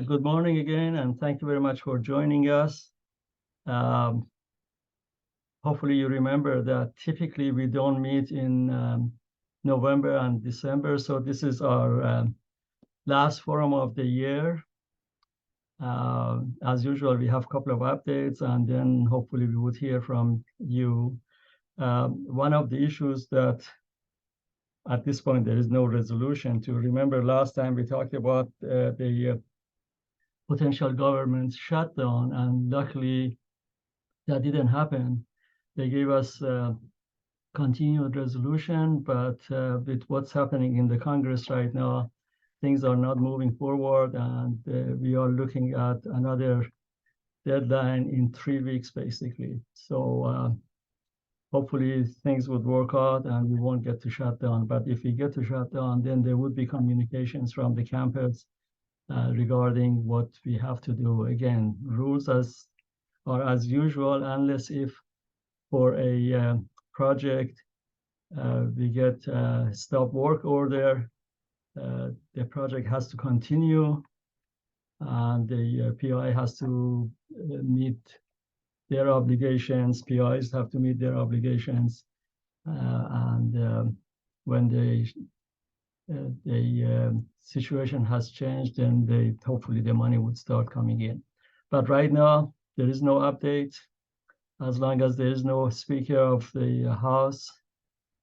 Good morning again, and thank you very much for joining us. Hopefully you remember that typically we don't meet in November and December, so this is our last forum of the year. As usual, we have a couple of updates, and then hopefully we would hear from you. One of the issues that at this point there is no resolution to. Remember last time we talked about the potential government shutdown, and luckily that didn't happen. They gave us continued resolution, but with what's happening in the Congress right now, things are not moving forward, and we are looking at another deadline in 3 weeks, basically. So hopefully things would work out and we won't get to shut down. But if we get to shut down, then there would be communications from the campus regarding what we have to do. Again, rules are as usual, unless if for a project we get a stop work order, the project has to continue, and the PI has to meet their obligations. PIs have to meet their obligations, and when the situation has changed, then hopefully the money would start coming in. But right now there is no update. As long as there is no Speaker of the House,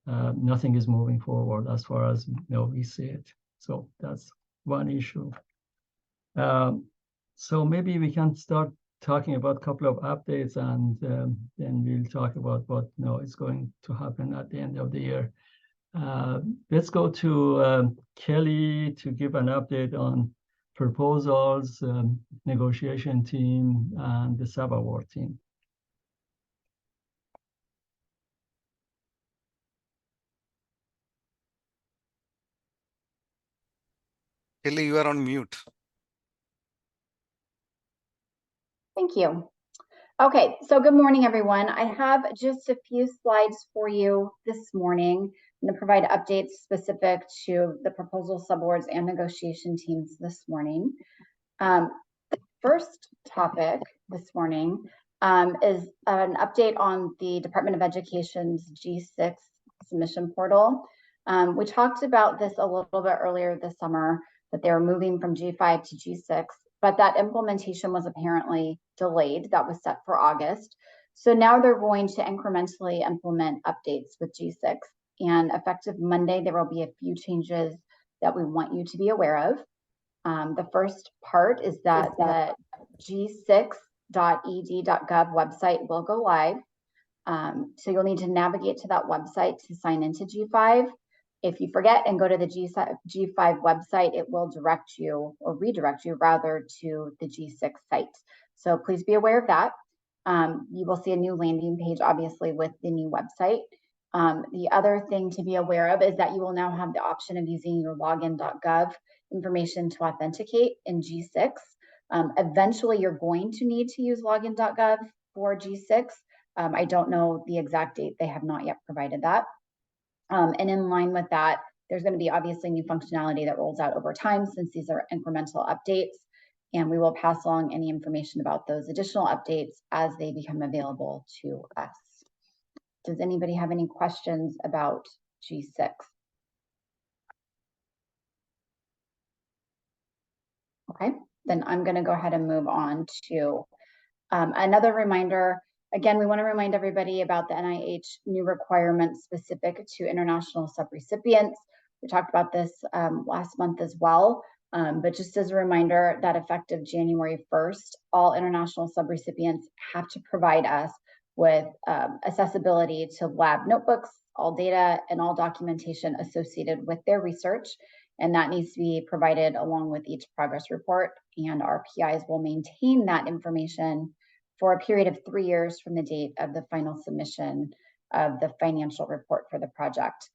nothing is moving forward as far as we see it. So that's one issue. So maybe we can start talking about a couple of updates, and then we'll talk about what is going to happen at the end of the year. Let's go to Kelly to give an update on proposals, negotiation team, and the sub-award team. Kelly, you are on mute. Thank you. Okay, so good morning, everyone. I have just a few slides for you this morning. I'm going to provide updates specific to the proposal subawards and negotiation teams this morning. The first topic this morning is an update on the Department of Education's G6 submission portal. We talked about this a little bit earlier this summer, that they were moving from G5 to G6, but that implementation was apparently delayed. That was set for August. So now they're going to incrementally implement updates with G6. And effective Monday, there will be a few changes that we want you to be aware of. The first part is that the g6.ed.gov website will go live. So you'll need to navigate to that website to sign into G5. If you forget and go to the G5 website, it will direct you, or redirect you rather, to the G6 site. So please be aware of that. You will see a new landing page, obviously, with the new website. The other thing to be aware of is that you will now have the option of using your login.gov information to authenticate in G6. Eventually, you're going to need to use login.gov for G6. I don't know the exact date. They have not yet provided that. And in line with that, there's going to be obviously new functionality that rolls out over time, since these are incremental updates, and we will pass along any information about those additional updates as they become available to us. Does anybody have any questions about G6? Okay, then I'm going to go ahead and move on to another reminder. Again, we want to remind everybody about the NIH new requirements specific to international subrecipients. We talked about this last month as well, but just as a reminder that effective January 1st, all international subrecipients have to provide us with accessibility to lab notebooks, all data, and all documentation associated with their research. And that needs to be provided along with each progress report, and our PIs will maintain that information for a period of 3 years from the date of the final submission of the financial report for the project.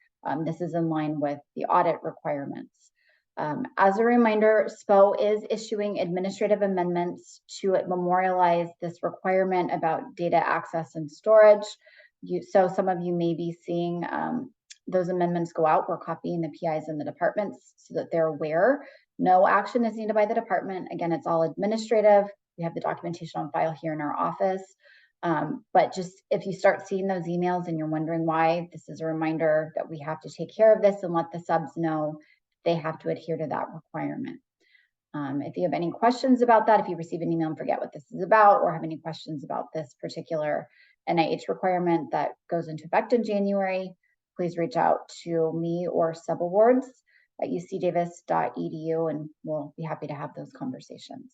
This is in line with the audit requirements. As a reminder, SPO is issuing administrative amendments to memorialize this requirement about data access and storage. So some of you may be seeing those amendments go out, we're copying the PIs and the departments so that they're aware. No action is needed by the department. Again, it's all administrative. We have the documentation on file here in our office. But just if you start seeing those emails and you're wondering why, this is a reminder that we have to take care of this and let the subs know they have to adhere to that requirement. If you have any questions about that, if you receive an email and forget what this is about, or have any questions about this particular NIH requirement that goes into effect in January, please reach out to me or subawards at ucdavis.edu, and we'll be happy to have those conversations.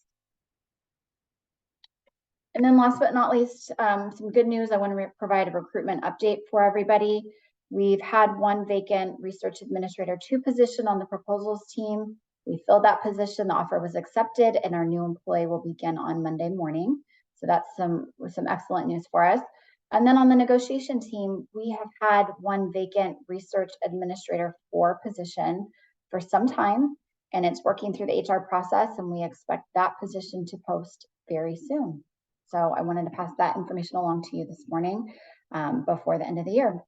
And then last but not least, some good news. I want to provide a recruitment update for everybody. We've had one vacant research administrator 2 position on the proposals team. We filled that position, the offer was accepted, and our new employee will begin on Monday morning. So that's some excellent news for us. And then on the negotiation team, we have had one vacant research administrator 4 position for some time, and it's working through the HR process, and we expect that position to post very soon. So I wanted to pass that information along to you this morning before the end of the year.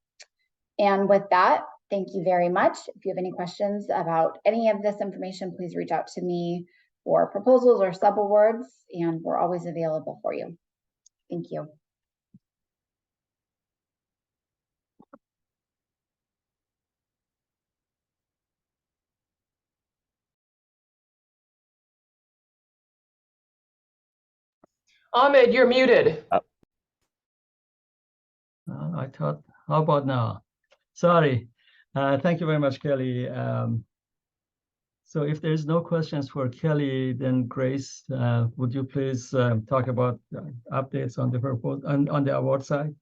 And with that, thank you very much. If you have any questions about any of this information, please reach out to me for proposals or subawards, and we're always available for you. Thank you. Ahmed, you're muted. I thought, how about now? Sorry. Thank you very much, Kelly. So if there's no questions for Kelly, then Grace, would you please talk about updates on the proposal on the award side?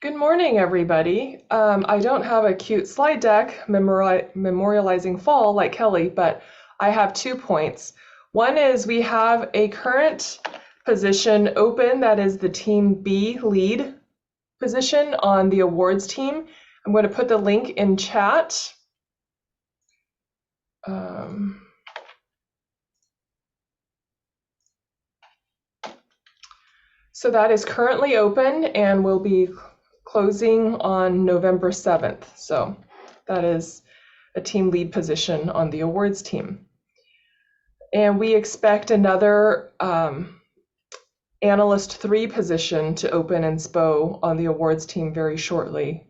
Good morning, everybody. I don't have a cute slide deck memorializing fall like Kelly, but I have 2 points. One is we have a current position open, that is the Team B lead position on the awards team. I'm going to put the link in chat. So that is currently open and will be closing on November 7th. So that is a team lead position on the awards team. And we expect another analyst 3 position to open in SPO on the awards team very shortly.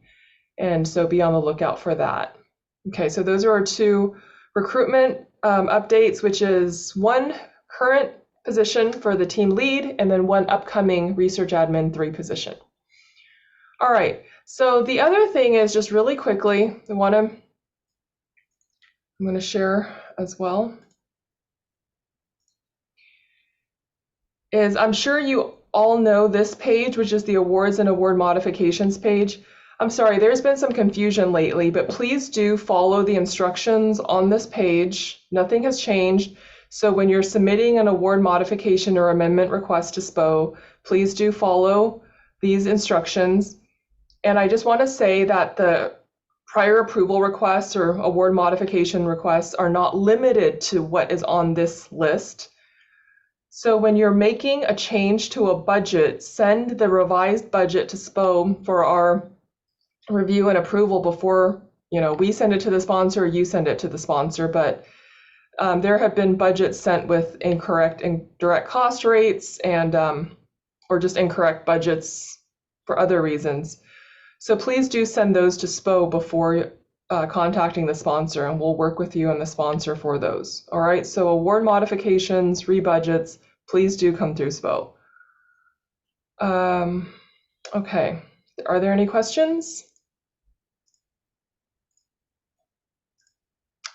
And so be on the lookout for that. Okay, so those are our 2 recruitment updates, which is 1 current position for the team lead and then 1 upcoming research admin 3 position. All right, so the other thing is just really quickly, I'm going to share as well, is I'm sure you all know this page, which is the awards and award modifications page. I'm sorry, there's been some confusion lately, but please do follow the instructions on this page. Nothing has changed. So when you're submitting an award modification or amendment request to SPO, please do follow these instructions. And I just want to say that the prior approval requests or award modification requests are not limited to what is on this list. So when you're making a change to a budget, send the revised budget to SPO for our review and approval before, we send it to the sponsor, you send it to the sponsor. But there have been budgets sent with incorrect indirect cost rates and or just incorrect budgets for other reasons. So please do send those to SPO before contacting the sponsor, and we'll work with you and the sponsor for those. All right, so award modifications, rebudgets, please do come through SPO. Okay, are there any questions?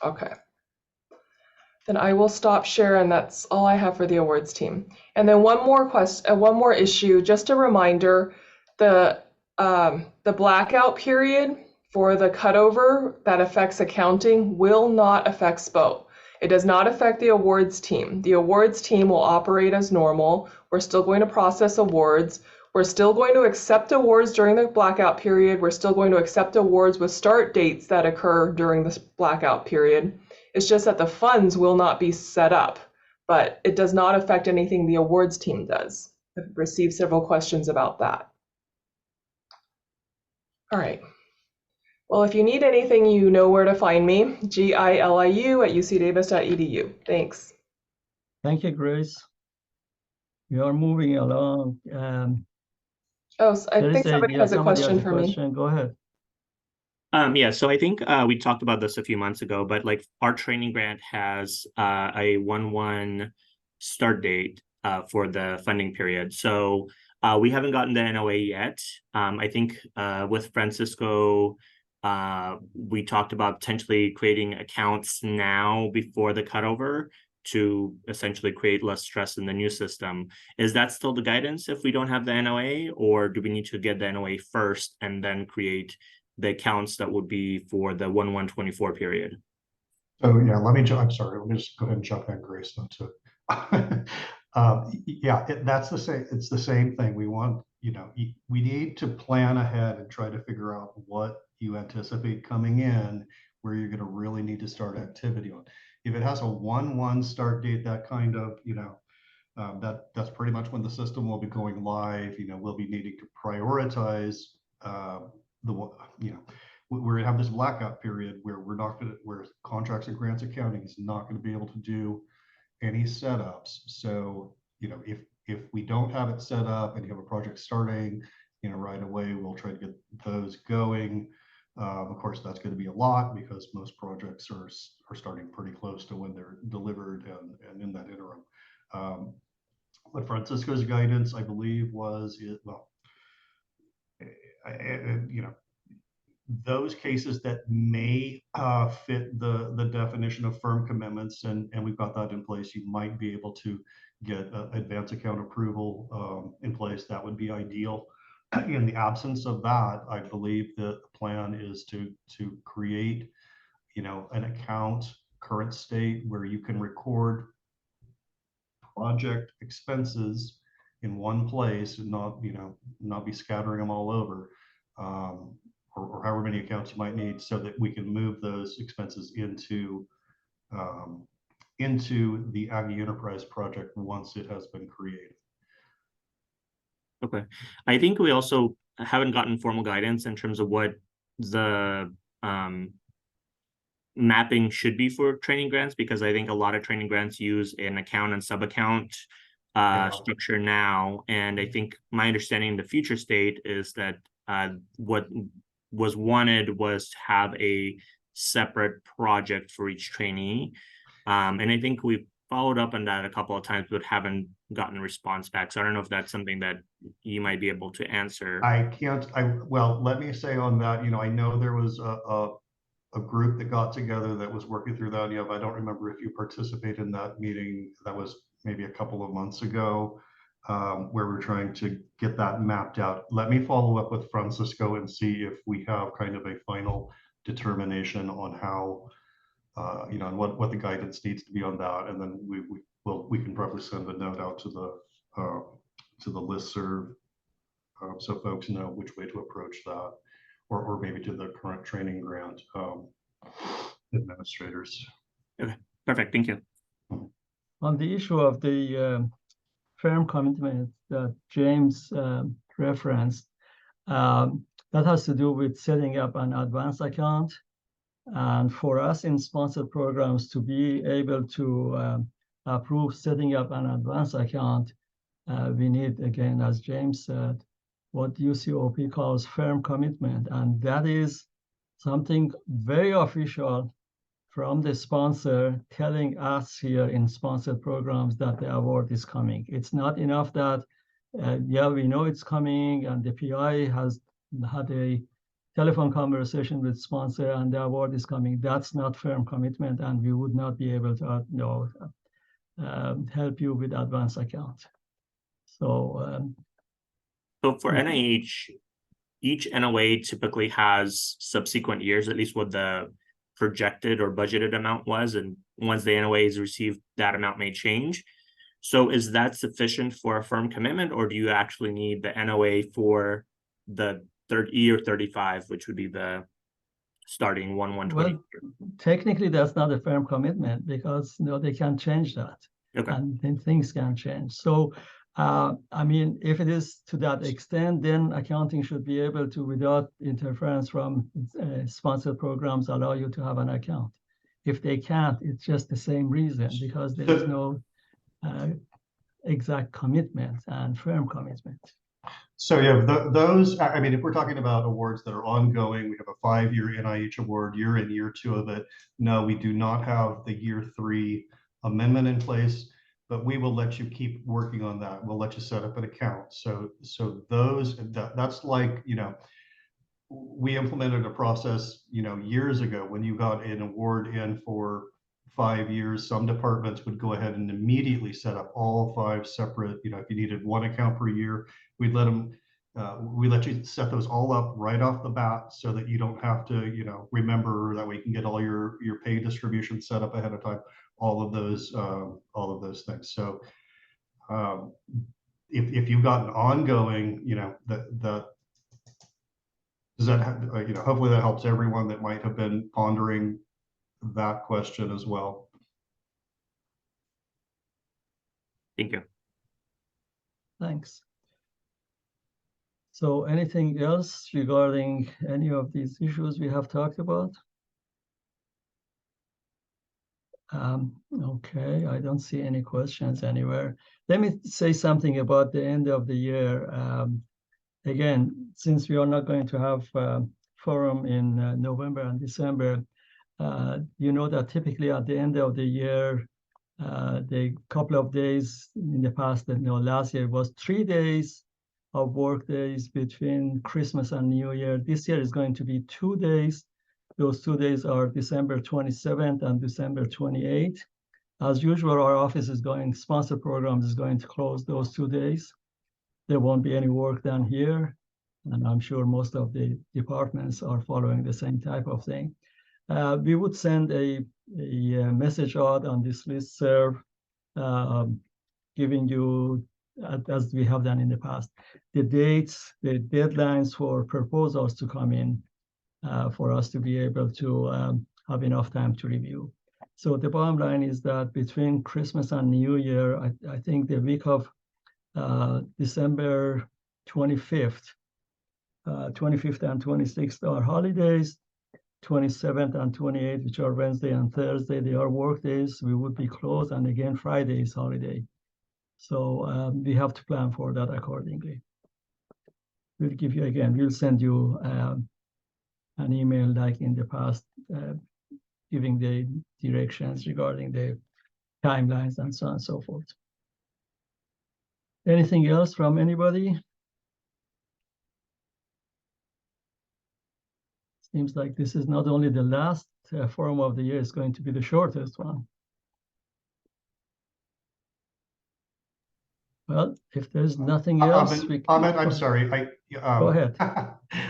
Okay. Then I will stop sharing. That's all I have for the awards team. And then one more issue, just a reminder, the blackout period for the cutover that affects accounting will not affect SPO. It does not affect the awards team. The awards team will operate as normal. We're still going to process awards. We're still going to accept awards during the blackout period. We're still going to accept awards with start dates that occur during this blackout period. It's just that the funds will not be set up, but it does not affect anything the awards team does. I've received several questions about that. All right. Well, if you need anything, you know where to find me, giliu@ucdavis.edu. Thanks. Thank you, Grace. We are moving along. Oh, I There think is somebody has a somebody has question a for me. question. Go ahead. Yeah, so I think we talked about this a few months ago, but like our training grant has a 1/1 start date for the funding period. So we haven't gotten the NOA yet. I think with Francisco, we talked about potentially creating accounts now before the cutover to essentially create less stress in the new system. Is that still the guidance if we don't have the NOA, or do we need to get the NOA first and then create the accounts that would be for the 1/1/24 period? So yeah, I'm sorry, let me just go ahead and jump in, Grace, into yeah, that's the same, it's the same thing. We want, we need to plan ahead and try to figure out what you anticipate coming in, where you're going to really need to start activity on. If it has a 1/1 start date, that kind of, that's pretty much when the system will be going live. We'll be needing to prioritize we're going to have this blackout period where where contracts and grants accounting is not going to be able to do any setups. So, if we don't have it set up and you have a project starting, right away, we'll try to get those going. Of course, that's going to be a lot because most projects are starting pretty close to when they're delivered and in that interim. But Francisco's guidance, I believe, was those cases that may fit the definition of firm commitments, and we've got that in place. You might be able to get advance account approval in place. That would be ideal. In the absence of that, I believe that the plan is to create, an account current state where you can record project expenses in one place and not be scattering them all over, or however many accounts you might need, so that we can move those expenses into the Aggie Enterprise project once it has been created. Okay. I think we also haven't gotten formal guidance in terms of what the mapping should be for training grants, because I think a lot of training grants use an account and sub-account structure now. And I think my understanding in the future state is that what was wanted was to have a separate project for each trainee. And I think we've followed up on that a couple of times, but haven't gotten a response back. So I don't know if that's something that you might be able to answer. Well, let me say on that, I know there was a group that got together that was working through that. I don't remember if you participated in that meeting. That was maybe a couple of months ago, where we're trying to get that mapped out. Let me follow up with Francisco and see if we have kind of a final determination on how, and what the guidance needs to be on that. And then we can probably send a note out to the listserv, so folks know which way to approach that, or maybe to the current training grant administrators. Okay, perfect. Thank you. On the issue of the firm commitment that James referenced, that has to do with setting up an advance account. And for us in sponsored programs to be able to approve setting up an advance account, we need, again, as James said, what UCOP calls firm commitment. And that is something very official from the sponsor telling us here in sponsored programs that the award is coming. It's not enough that, yeah, we know it's coming and the PI has had a telephone conversation with sponsor and the award is coming. That's not firm commitment, and we would not be able to help you with advance account. So for NIH, each NOA typically has subsequent years, at least what the projected or budgeted amount was, and once the NOA is received, that amount may change. So is that sufficient for a firm commitment, or do you actually need the NOA for the year 35, which would be the starting 1/1/20? Well, technically that's not a firm commitment because they can change that. Okay. And then things can change. So I mean, if it is to that extent, then accounting should be able to, without interference from sponsored programs, allow you to have an account. If they can't, it's just the same reason, because there is no exact commitment and firm commitment. So yeah, those, I mean, if we're talking about awards that are ongoing, we have a 5-year NIH award, you're in year 2 of it. No, we do not have the year 3 amendment in place, but we will let you keep working on that. We'll let you set up an account. So those, that's like, you know, we implemented a process, you know, years ago when you got an award in for 5 years, some departments would go ahead and immediately set up all 5 separate, you know, if you needed 1 account per year, we'd let them, we let you set those all up right off the bat so that you don't have to, you know, remember. That way you can get all your pay distribution set up ahead of time, all of those things. So if you've got an ongoing, you know, that does that have, you know, hopefully that helps everyone that might have been pondering that question as well. Thank you. Thanks. So anything else regarding any of these issues we have talked about? Okay, I don't see any questions anywhere. Let me say something about the end of the year. Again, since we are not going to have forum in November and December, you know that typically at the end of the year, the couple of days in the past, you know, last year was 3 days of work days between Christmas and New Year. This year is going to be 2 days. Those 2 days are December 27th and December 28th. As usual, our office is going, sponsor programs is going to close those 2 days. There won't be any work done here. And I'm sure most of the departments are following the same type of thing. We would send a message out on this listserv, giving you, as we have done in the past, the dates, the deadlines for proposals to come in for us to be able to have enough time to review. So the bottom line is that between Christmas and New Year, I think the week of December 25th, 25th and 26th are holidays. 27th and 28th, which are Wednesday and Thursday, they are work days. We would be closed, and again, Friday is holiday. So we have to plan for that accordingly. We'll give you, again, we'll send you an email like in the past, giving the directions regarding the timelines and so on and so forth. Anything else from anybody? Seems like this is not only the last forum of the year, it's going to be the shortest one. Well, if there's nothing else, Ahmed, I'm sorry. Go ahead.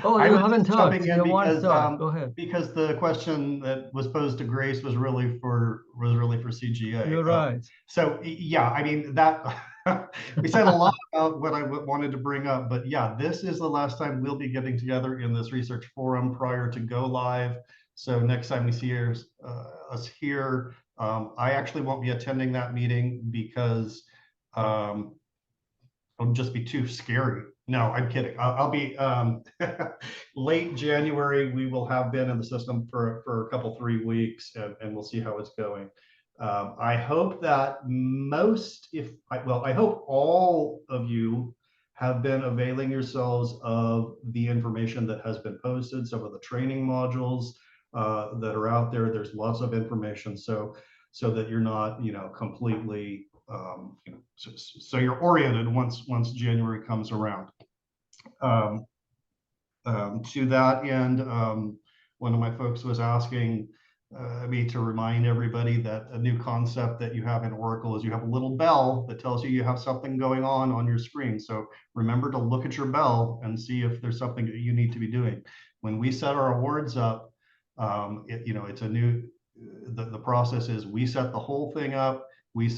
Oh, you haven't talked. You want to talk? Go ahead. Because the question that was posed to Grace was really for CGA. You're right. So yeah, I mean that we said a lot about what I wanted to bring up, but yeah, this is the last time we'll be getting together in this research forum prior to go live. So next time we see us here, I actually won't be attending that meeting because it'll just be too scary. No, I'm kidding. I'll be late January. We will have been in the system for a couple, 3 weeks, and we'll see how it's going. I hope that I hope all of you have been availing yourselves of the information that has been posted, some of the training modules that are out there. There's lots of information, so that you're not, you know, completely so you're oriented once January comes around. To that end, one of my folks was asking me to remind everybody that a new concept that you have in Oracle is you have a little bell that tells you have something going on your screen. So remember to look at your bell and see if there's something that you need to be doing. When we set our awards up, it's a new, the process is we set the whole thing up, we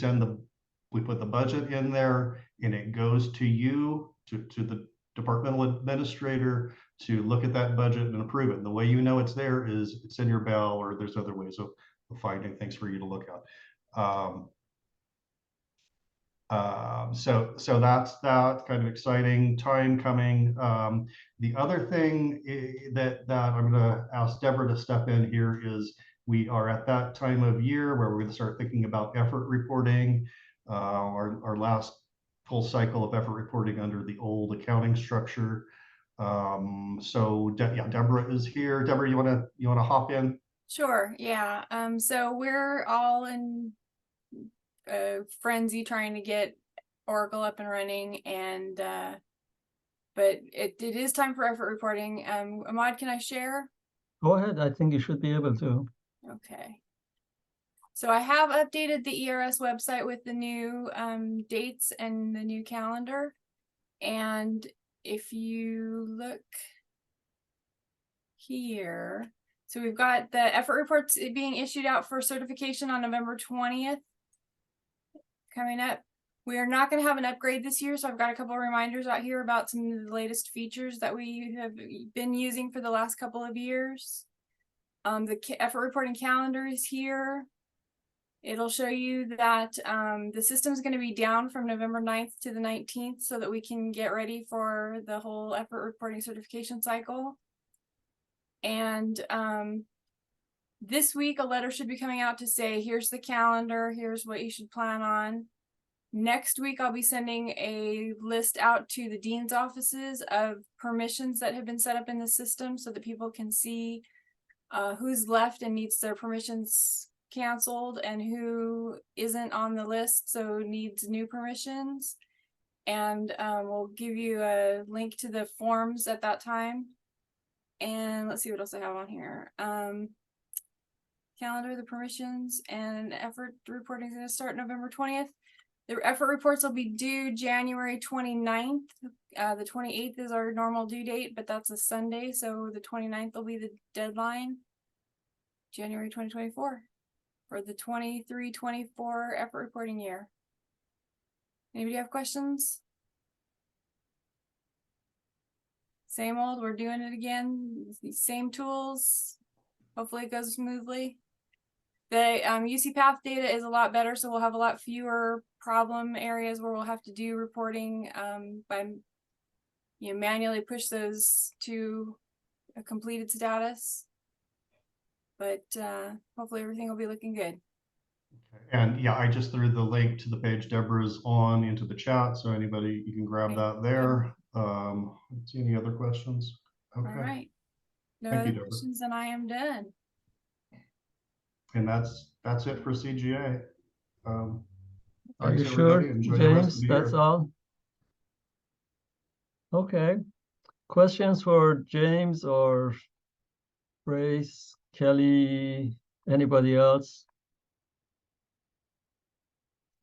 put the budget in there, and it goes to you, to the departmental administrator, to look at that budget and approve it. And the way you know it's there is it's in your bell, or there's other ways of finding things for you to look at. So that's kind of exciting time coming. The other thing that I'm going to ask Deborah to step in here is we are at that time of year where we're going to start thinking about effort reporting. Our last full cycle of effort reporting under the old accounting structure. Yeah, Deborah is here. Deborah, you want to hop in? Sure, yeah. So we're all in frenzy trying to get Oracle up and running, and but it is time for effort reporting. Ahmad, can I share? Go ahead. I think you should be able to. Okay. So I have updated the ERS website with the new dates and the new calendar. And if you look here, so we've got the effort reports being issued out for certification on November 20th coming up. We are not going to have an upgrade this year, so I've got a couple of reminders out here about some of the latest features that we have been using for the last couple of years. The effort reporting calendar is here. It'll show you that the system is going to be down from November 9th to the 19th so that we can get ready for the whole effort reporting certification cycle. And this week, a letter should be coming out to say, here's the calendar, here's what you should plan on. Next week, I'll be sending a list out to the dean's offices of permissions that have been set up in the system so that people can see who's left and needs their permissions canceled and who isn't on the list, so needs new permissions. And we'll give you a link to the forms at that time. And let's see what else I have on here. Calendar, the permissions, and effort reporting is going to start November 20th. The effort reports will be due January 29th. The 28th is our normal due date, but that's a Sunday, so the 29th will be the deadline. January 2024 for the 23-24 effort reporting year. Anybody have questions? Same old, we're doing it again. These same tools. Hopefully it goes smoothly. The UC Path data is a lot better, so we'll have a lot fewer problem areas where we'll have to do reporting by manually push those to a completed status. But hopefully everything will be looking good. And yeah, I just threw the link to the page Deborah's on into the chat, so anybody, you can grab that there. Let's see, any other questions? Okay. All right. No Thank you, other Deborah. questions, and I am done. And that's it for CGA. Are Thanks, you sure, everybody. Enjoy the rest of James? the That's year. all? Okay. Questions for James or Grace, Kelly, anybody else?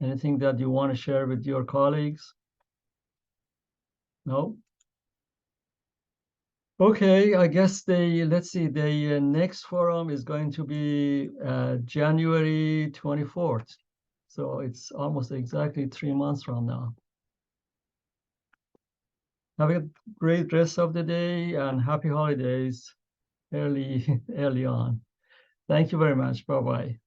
Anything that you want to share with your colleagues? No? Okay, I guess let's see, the next forum is going to be January 24th. So it's almost exactly 3 months from now. Have a great rest of the day and happy holidays early on. Thank you very much. Bye-bye.